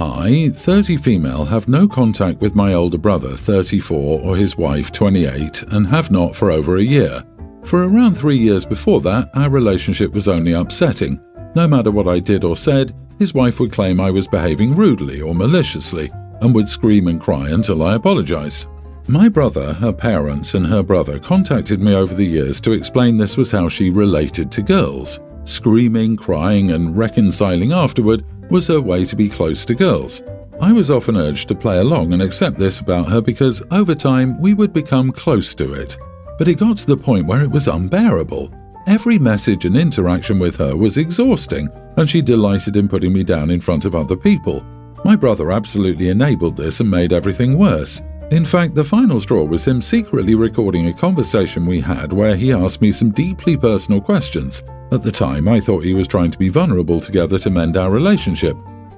I, 30 female, have no contact with my older brother, 34, or his wife, 28, and have not for over a year. For around 3 years before that, our relationship was only upsetting. No matter what I did or said, his wife would claim I was behaving rudely or maliciously, and would scream and cry until I apologized. My brother, her parents, and her brother contacted me over the years to explain this was how she related to girls. Screaming, crying, and reconciling afterward was her way to be close to girls. I was often urged to play along and accept this about her because, over time, we would become close to it. But it got to the point where it was unbearable. Every message and interaction with her was exhausting, and she delighted in putting me down in front of other people. My brother absolutely enabled this and made everything worse. In fact, the final straw was him secretly recording a conversation we had where he asked me some deeply personal questions. At the time, I thought he was trying to be vulnerable together to mend our relationship.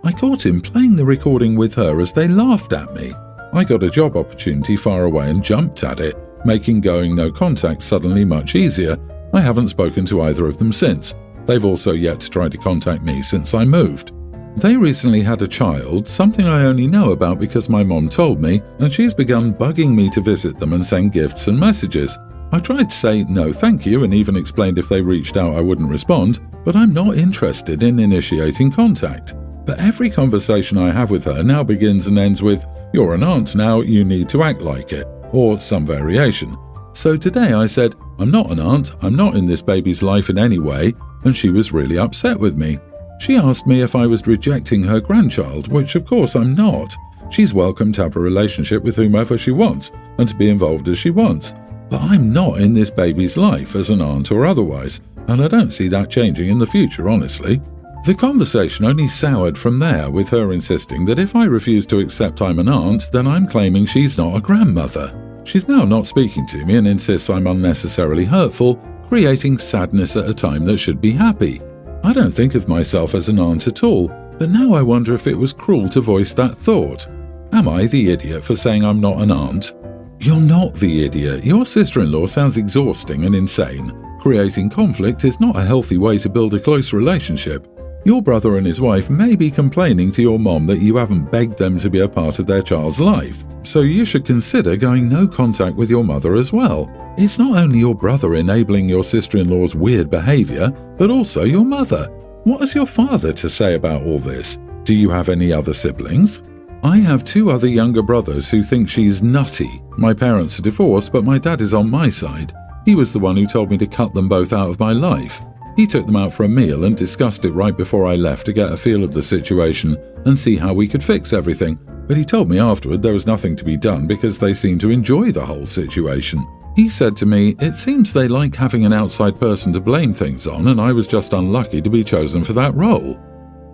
I caught him playing the recording with her as they laughed at me. I got a job opportunity far away and jumped at it, making going no contact suddenly much easier. I haven't spoken to either of them since. They've also yet to try to contact me since I moved. They recently had a child, something I only know about because my mom told me, and she's begun bugging me to visit them and send gifts and messages. I tried to say no thank you and even explained if they reached out I wouldn't respond, but I'm not interested in initiating contact. But every conversation I have with her now begins and ends with, "You're an aunt now, you need to act like it," or some variation. So today I said, "I'm not an aunt, I'm not in this baby's life in any way," and she was really upset with me. She asked me if I was rejecting her grandchild, which of course I'm not. She's welcome to have a relationship with whomever she wants and to be involved as she wants. But I'm not in this baby's life as an aunt or otherwise, and I don't see that changing in the future, honestly. The conversation only soured from there, with her insisting that if I refuse to accept I'm an aunt, then I'm claiming she's not a grandmother. She's now not speaking to me and insists I'm unnecessarily hurtful, creating sadness at a time that should be happy. I don't think of myself as an aunt at all, but now I wonder if it was cruel to voice that thought. Am I the idiot for saying I'm not an aunt? You're not the idiot. Your sister-in-law sounds exhausting and insane. Creating conflict is not a healthy way to build a close relationship. Your brother and his wife may be complaining to your mom that you haven't begged them to be a part of their child's life, so you should consider going no contact with your mother as well. It's not only your brother enabling your sister-in-law's weird behavior, but also your mother. What has your father to say about all this? Do you have any other siblings? I have 2 other younger brothers who think she's nutty. My parents are divorced, but my dad is on my side. He was the one who told me to cut them both out of my life. He took them out for a meal and discussed it right before I left to get a feel of the situation and see how we could fix everything. But he told me afterward there was nothing to be done because they seemed to enjoy the whole situation. He said to me, "It seems they like having an outside person to blame things on, and I was just unlucky to be chosen for that role."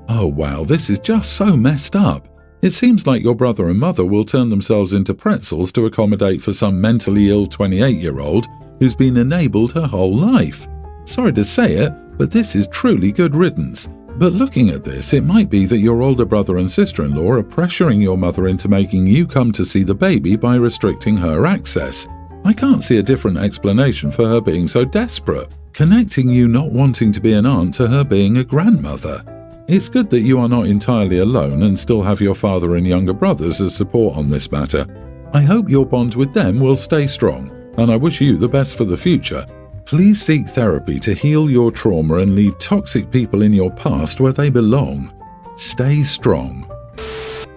Oh wow, this is just so messed up. It seems like your brother and mother will turn themselves into pretzels to accommodate for some mentally ill 28-year-old who's been enabled her whole life. Sorry to say it, but this is truly good riddance. But looking at this, it might be that your older brother and sister-in-law are pressuring your mother into making you come to see the baby by restricting her access. I can't see a different explanation for her being so desperate, connecting you not wanting to be an aunt to her being a grandmother. It's good that you are not entirely alone and still have your father and younger brothers as support on this matter. I hope your bond with them will stay strong, and I wish you the best for the future. Please seek therapy to heal your trauma and leave toxic people in your past where they belong. Stay strong.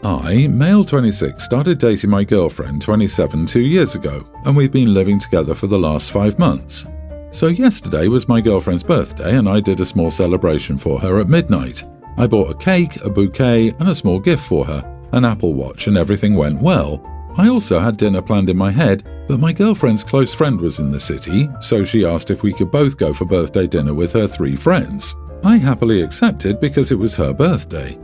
I, male 26, started dating my girlfriend 27 2 years ago, and we've been living together for the last 5 months. So yesterday was my girlfriend's birthday and I did a small celebration for her at midnight. I bought a cake, a bouquet and a small gift for her, an Apple Watch, and everything went well. I also had dinner planned in my head, but my girlfriend's close friend was in the city, so she asked if we could both go for birthday dinner with her 3 friends. I happily accepted because it was her birthday.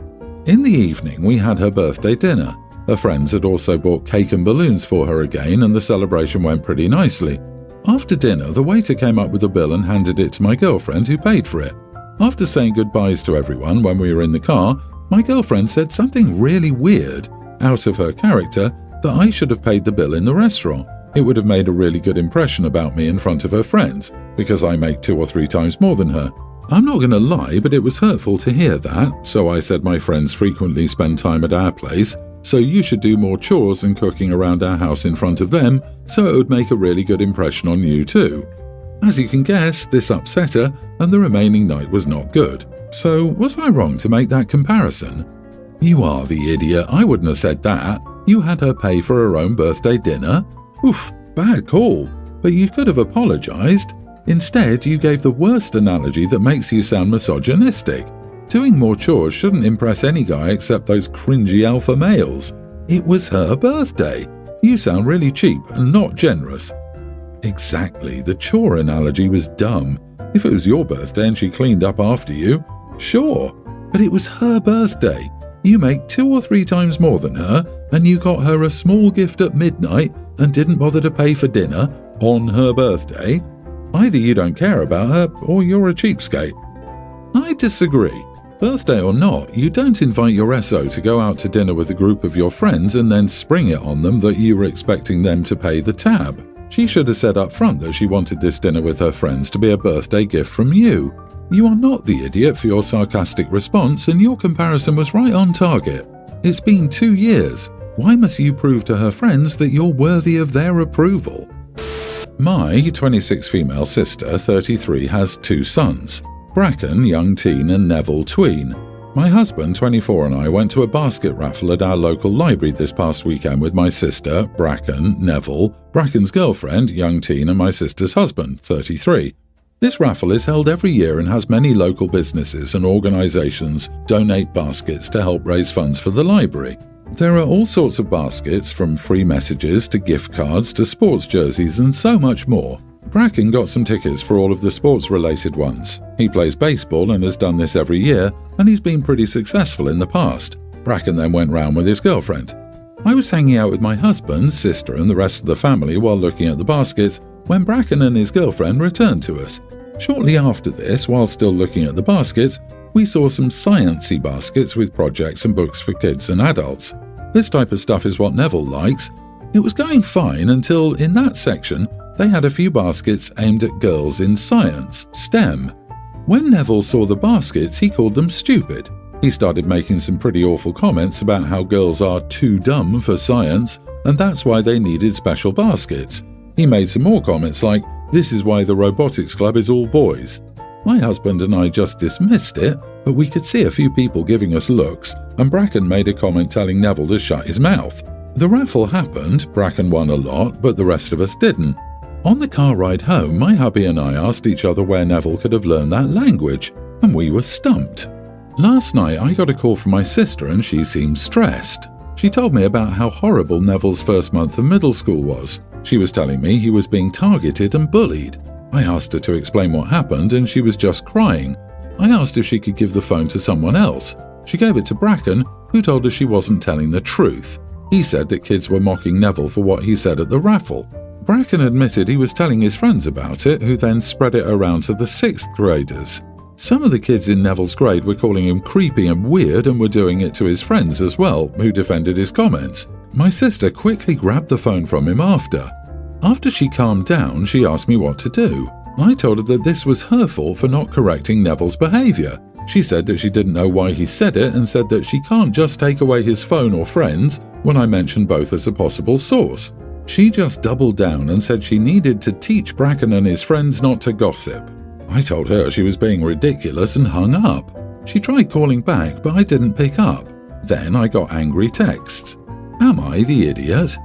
In the evening, we had her birthday dinner. Her friends had also bought cake and balloons for her again, and the celebration went pretty nicely. After dinner, the waiter came up with a bill and handed it to my girlfriend, who paid for it. After saying goodbyes to everyone when we were in the car, my girlfriend said something really weird, out of her character, that I should have paid the bill in the restaurant. It would have made a really good impression about me in front of her friends, because I make 2 or 3 times more than her. I'm not going to lie, but it was hurtful to hear that, so I said my friends frequently spend time at our place, so you should do more chores and cooking around our house in front of them, so it would make a really good impression on you too. As you can guess, this upset her, and the remaining night was not good. So was I wrong to make that comparison? You are the idiot, I wouldn't have said that. You had her pay for her own birthday dinner? Oof, bad call. But you could have apologised. Instead, you gave the worst analogy that makes you sound misogynistic. Doing more chores shouldn't impress any guy except those cringy alpha males. It was her birthday. You sound really cheap and not generous. Exactly, the chore analogy was dumb. If it was your birthday and she cleaned up after you, sure. But it was her birthday. You make 2 or 3 times more than her, and you got her a small gift at midnight and didn't bother to pay for dinner on her birthday. Either you don't care about her, or you're a cheapskate. I disagree. Birthday or not, you don't invite your SO to go out to dinner with a group of your friends and then spring it on them that you were expecting them to pay the tab. She should have said up front that she wanted this dinner with her friends to be a birthday gift from you. You are not the idiot for your sarcastic response, and your comparison was right on target. It's been 2 years. Why must you prove to her friends that you're worthy of their approval? My 26 female sister, 33, has 2 sons, Bracken, young teen, and Neville, tween. My husband, 24, and I went to a basket raffle at our local library this past weekend with my sister, Bracken, Neville, Bracken's girlfriend, young teen, and my sister's husband, 33. This raffle is held every year and has many local businesses and organisations donate baskets to help raise funds for the library. There are all sorts of baskets, from free messages to gift cards to sports jerseys and so much more. Bracken got some tickets for all of the sports-related ones. He plays baseball and has done this every year, and he's been pretty successful in the past. Bracken then went round with his girlfriend. I was hanging out with my husband, sister and the rest of the family while looking at the baskets when Bracken and his girlfriend returned to us. Shortly after this, while still looking at the baskets, we saw some sciencey baskets with projects and books for kids and adults. This type of stuff is what Neville likes. It was going fine until, in that section, they had a few baskets aimed at girls in science, STEM. When Neville saw the baskets, he called them stupid. He started making some pretty awful comments about how girls are too dumb for science, and that's why they needed special baskets. He made some more comments like, "This is why the robotics club is all boys." My husband and I just dismissed it, but we could see a few people giving us looks, and Bracken made a comment telling Neville to shut his mouth. The raffle happened, Bracken won a lot, but the rest of us didn't. On the car ride home, my hubby and I asked each other where Neville could have learned that language, and we were stumped. Last night I got a call from my sister and she seemed stressed. She told me about how horrible Neville's first month of middle school was. She was telling me he was being targeted and bullied. I asked her to explain what happened and she was just crying. I asked if she could give the phone to someone else. She gave it to Bracken, who told her she wasn't telling the truth. He said that kids were mocking Neville for what he said at the raffle. Bracken admitted he was telling his friends about it, who then spread it around to the 6th graders. Some of the kids in Neville's grade were calling him creepy and weird and were doing it to his friends as well, who defended his comments. My sister quickly grabbed the phone from him after. After she calmed down, she asked me what to do. I told her that this was her fault for not correcting Neville's behaviour. She said that she didn't know why he said it and said that she can't just take away his phone or friends when I mentioned both as a possible source. She just doubled down and said she needed to teach Bracken and his friends not to gossip. I told her she was being ridiculous and hung up. She tried calling back, but I didn't pick up. Then I got angry texts. Am I the idiot?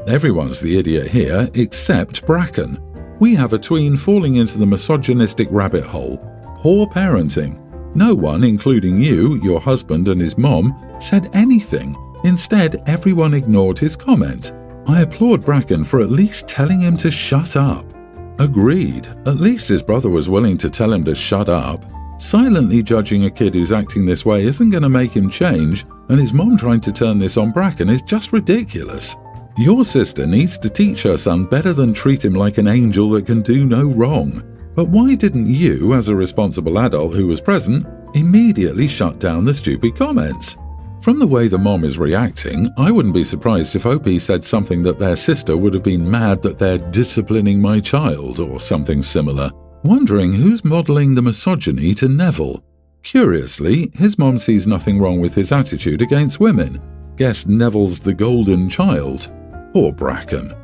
Everyone's the idiot here except Bracken. We have a tween falling into the misogynistic rabbit hole. Poor parenting. No one, including you, your husband and his mom, said anything. Instead, everyone ignored his comment. I applaud Bracken for at least telling him to shut up. Agreed. At least his brother was willing to tell him to shut up. Silently judging a kid who's acting this way isn't going to make him change, and his mom trying to turn this on Bracken is just ridiculous. Your sister needs to teach her son better than treat him like an angel that can do no wrong. But why didn't you, as a responsible adult who was present, immediately shut down the stupid comments? From the way the mom is reacting, I wouldn't be surprised if OP said something that their sister would have been mad that they're disciplining my child or something similar. Wondering who's modelling the misogyny to Neville. Curiously, his mom sees nothing wrong with his attitude against women. Guess Neville's the golden child. Poor Bracken.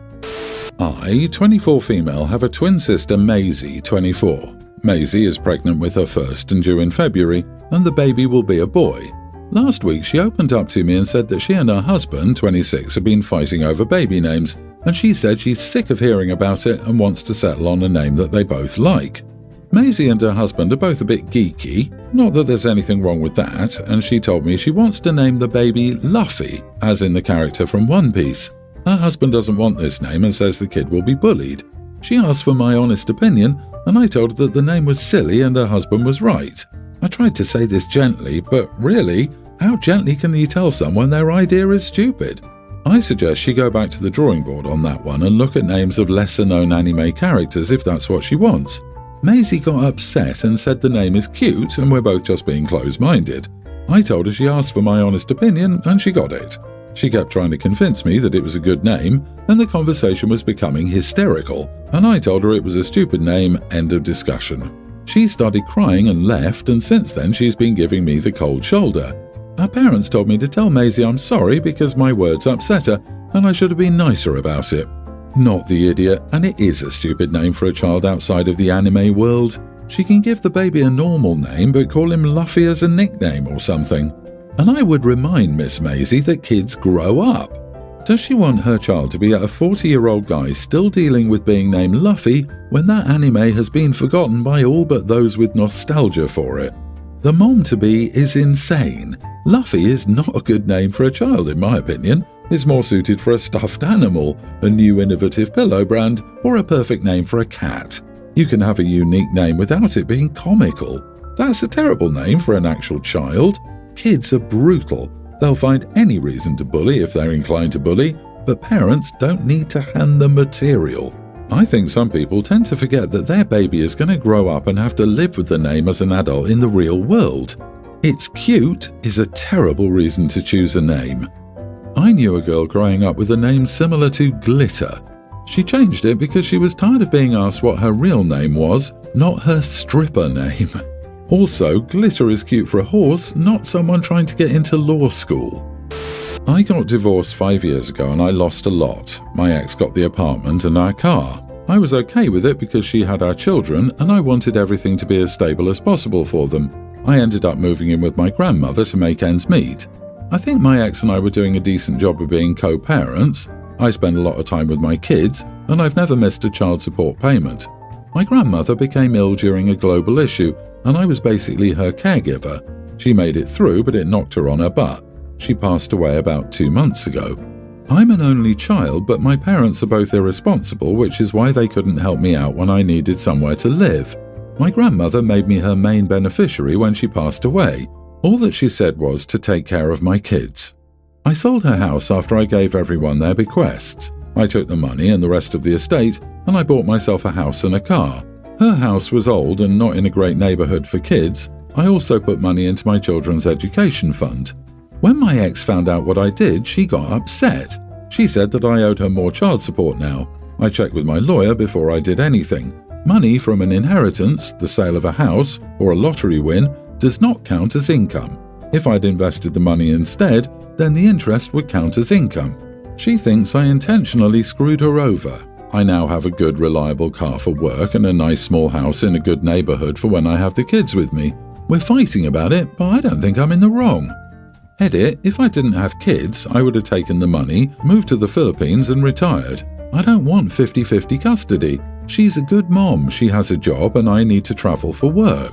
I, 24 female, have a twin sister Maisie, 24. Maisie is pregnant with her first and due in February, and the baby will be a boy. Last week she opened up to me and said that she and her husband, 26, have been fighting over baby names, and she said she's sick of hearing about it and wants to settle on a name that they both like. Maisie and her husband are both a bit geeky, not that there's anything wrong with that, and she told me she wants to name the baby Luffy, as in the character from One Piece. Her husband doesn't want this name and says the kid will be bullied. She asked for my honest opinion, and I told her that the name was silly and her husband was right. I tried to say this gently, but really, how gently can you tell someone their idea is stupid? I suggest she go back to the drawing board on that one and look at names of lesser-known anime characters if that's what she wants. Maisie got upset and said the name is cute and we're both just being close-minded. I told her she asked for my honest opinion and she got it. She kept trying to convince me that it was a good name, and the conversation was becoming hysterical, and I told her it was a stupid name, end of discussion. She started crying and left, and since then she's been giving me the cold shoulder. Her parents told me to tell Maisie I'm sorry because my words upset her, and I should have been nicer about it. Not the idiot, and it is a stupid name for a child outside of the anime world. She can give the baby a normal name, but call him Luffy as a nickname or something. And I would remind Miss Maisie that kids grow up. Does she want her child to be a 40-year-old guy still dealing with being named Luffy when that anime has been forgotten by all but those with nostalgia for it? The mom-to-be is insane. Luffy is not a good name for a child in my opinion. It's more suited for a stuffed animal, a new innovative pillow brand, or a perfect name for a cat. You can have a unique name without it being comical. That's a terrible name for an actual child. Kids are brutal. They'll find any reason to bully if they're inclined to bully, but parents don't need to hand them material. I think some people tend to forget that their baby is going to grow up and have to live with the name as an adult in the real world. It's cute is a terrible reason to choose a name. I knew a girl growing up with a name similar to Glitter. She changed it because she was tired of being asked what her real name was, not her stripper name. Also, Glitter is cute for a horse, not someone trying to get into law school. I got divorced 5 years ago and I lost a lot. My ex got the apartment and our car. I was okay with it because she had our children and I wanted everything to be as stable as possible for them. I ended up moving in with my grandmother to make ends meet. I think my ex and I were doing a decent job of being co-parents. I spend a lot of time with my kids and I've never missed a child support payment. My grandmother became ill during a global issue and I was basically her caregiver. She made it through, but it knocked her on her butt. She passed away about 2 months ago. I'm an only child, but my parents are both irresponsible, which is why they couldn't help me out when I needed somewhere to live. My grandmother made me her main beneficiary when she passed away. All that she said was to take care of my kids. I sold her house after I gave everyone their bequests. I took the money and the rest of the estate, and I bought myself a house and a car. Her house was old and not in a great neighborhood for kids. I also put money into my children's education fund. When my ex found out what I did, she got upset. She said that I owed her more child support now. I checked with my lawyer before I did anything. Money from an inheritance, the sale of a house, or a lottery win does not count as income. If I'd invested the money instead, then the interest would count as income. She thinks I intentionally screwed her over. I now have a good, reliable car for work and a nice small house in a good neighborhood for when I have the kids with me. We're fighting about it, but I don't think I'm in the wrong. Edit, if I didn't have kids, I would have taken the money, moved to the Philippines and retired. I don't want 50-50 custody. She's a good mom, she has a job and I need to travel for work.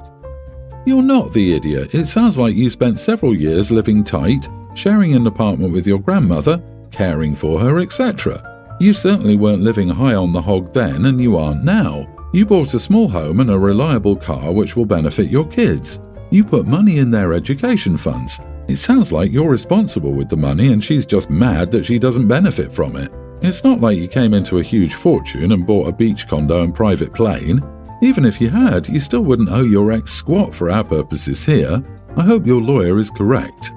You're not the idiot. It sounds like you spent several years living tight, sharing an apartment with your grandmother, caring for her, etc. You certainly weren't living high on the hog then and you aren't now. You bought a small home and a reliable car which will benefit your kids. You put money in their education funds. It sounds like you're responsible with the money and she's just mad that she doesn't benefit from it. It's not like you came into a huge fortune and bought a beach condo and private plane. Even if you had, you still wouldn't owe your ex squat for our purposes here. I hope your lawyer is correct.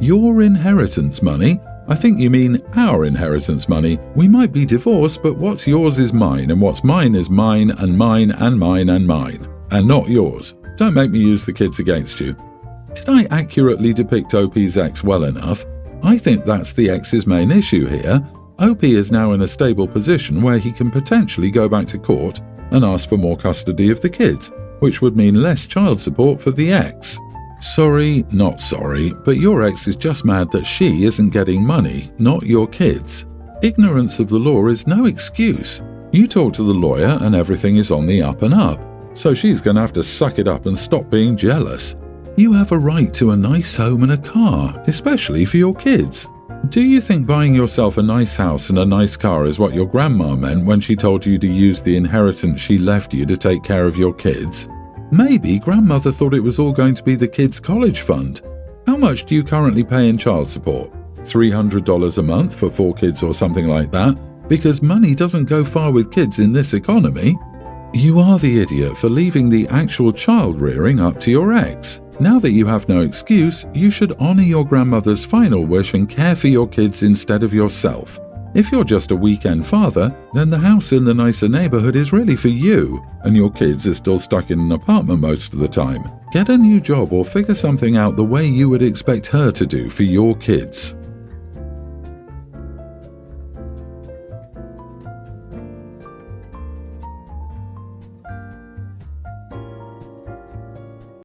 Your inheritance money? I think you mean our inheritance money. We might be divorced, but what's yours is mine, and what's mine is mine, and mine, and mine, and mine. And not yours. Don't make me use the kids against you. Did I accurately depict OP's ex well enough? I think that's the ex's main issue here. OP is now in a stable position where he can potentially go back to court and ask for more custody of the kids, which would mean less child support for the ex. Sorry, not sorry, but your ex is just mad that she isn't getting money, not your kids. Ignorance of the law is no excuse. You talk to the lawyer and everything is on the up and up, so she's going to have to suck it up and stop being jealous. You have a right to a nice home and a car, especially for your kids. Do you think buying yourself a nice house and a nice car is what your grandma meant when she told you to use the inheritance she left you to take care of your kids? Maybe grandmother thought it was all going to be the kids' college fund. How much do you currently pay in child support? $300 a month for 4 kids or something like that? Because money doesn't go far with kids in this economy. You are the idiot for leaving the actual child rearing up to your ex. Now that you have no excuse, you should honor your grandmother's final wish and care for your kids instead of yourself. If you're just a weekend father, then the house in the nicer neighborhood is really for you, and your kids are still stuck in an apartment most of the time. Get a new job or figure something out the way you would expect her to do for your kids.